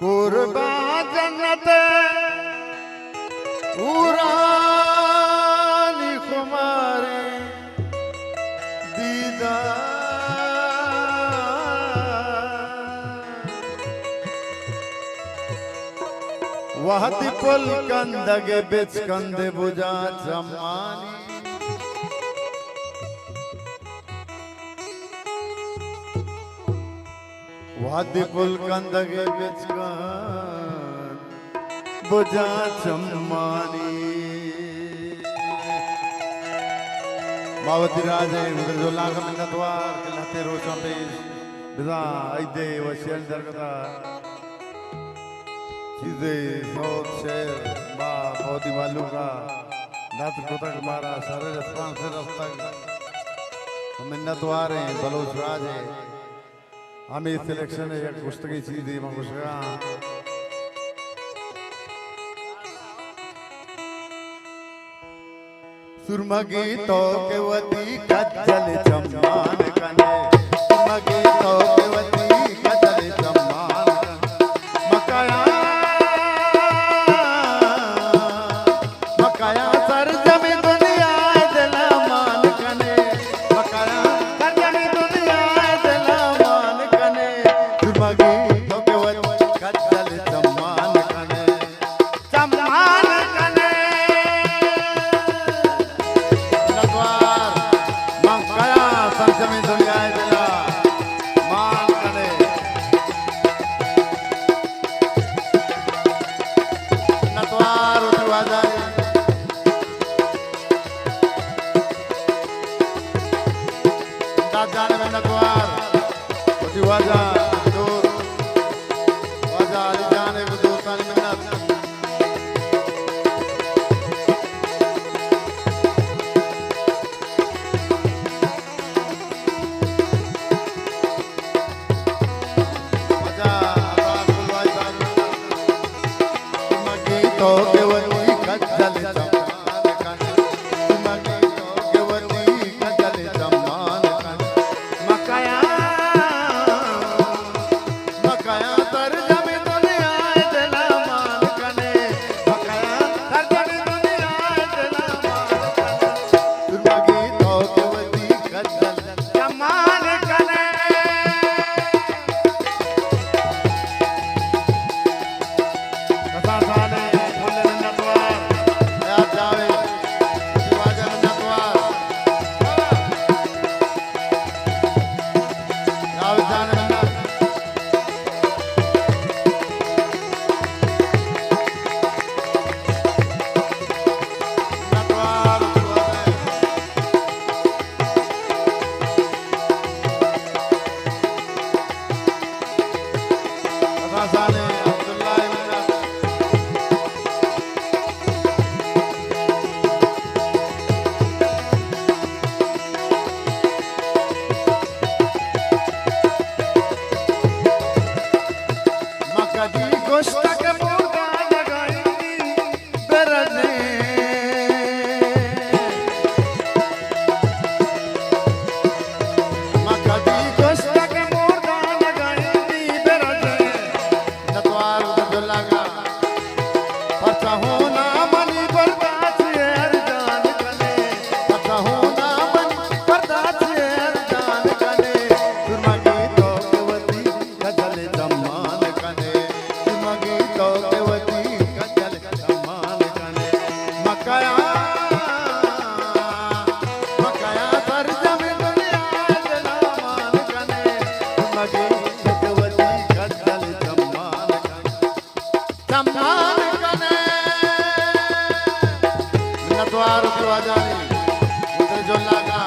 कुर्बा जन्नत उरानी खुमारे दीदा वहति पुल कंदगे बिच कंदे बुझा चमानी वहति पुल कंदगे बिच बुझा चमानी मावती राजे उधर जो लाख मिन्नतवार कहते रोशा पे बिदा आइदे वशियन दरगता चीजें बहुत शेर माँ बहुत ही मालूम का नाथ कोतक मारा सारे रस्तान से रस्ता मिन्नतवार हैं बलोच राज है हमें सिलेक्शन है एक पुस्तकी चीज है मंगुशा सुरमगी तो के वती कज्जल चम्मान कने सुरमगी तो के वती कज्जल चम्मान मकाया मकाया सर जमी दुनिया दिला मान कने मकाया सर जमी दुनिया दिला मान कने सुरमगी तो के वती कज्जल चम्मान कने चम्मान कने जमी दुनिया दिला मान कने नतवार उठवाजारी दाजान में नतवार उठवाजा दूर वाजारी जाने को दोस्तान मिन्नत तो के वती कज्जल चम्मान कने सुरमगी तो के वती कज्जल चम्मान कने मकाया मकाया तर जमी दुनिया दिला मान कने मकाया तर जमी दुनिया दिला मान कने सुरमगी तो के वती कज्जल चम्मान कने कसा साले नतवार उठवाजारी उधर जो लागा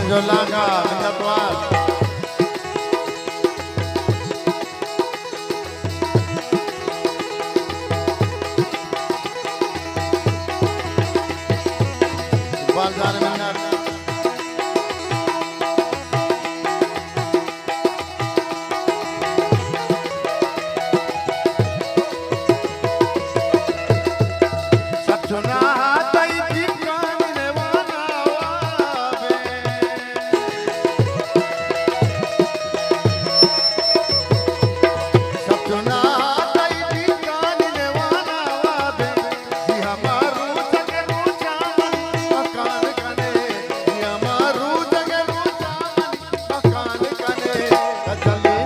जो लागा मिन्नतवार बाजार मिन्नत सचना तई दीवान नेवाना वावे सचना तई दीवान नेवाना वावे जी हमारू जगरू जामन मकान कने जी हमारू जगरू जामन मकान कने कदले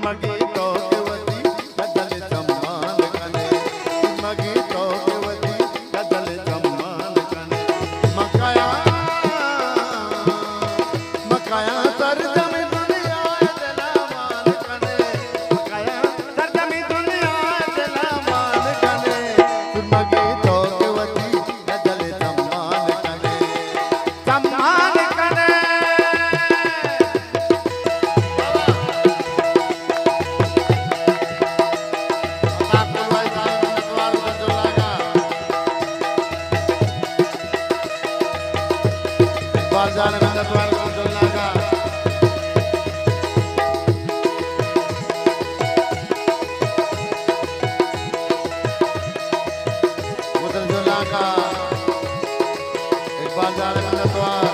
मगे तो देवती कदले सम्मान कने मगे तो देवती कदले सम्मान कने मकाया मकाया सरजमी दुनिया दला मान कने मकाया सरजमी दुनिया दला मान कने मगे तो देवती कदले सम्मान कने सम्मान कने बाजार मिन्नतवार जो लागा मुदल जो लागा एक बाजार मिन्नतवार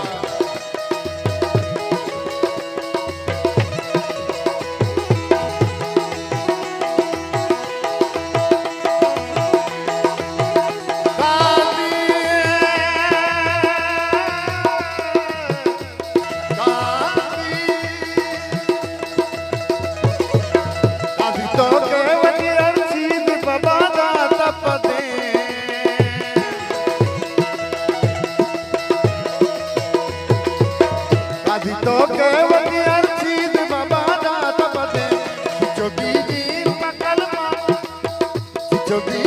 तो केवटी अर्शीद बाबा दा तपदे काजी तो केवटी अर्शीद बाबा दा तपदे जोगी दी पकल मा जोगी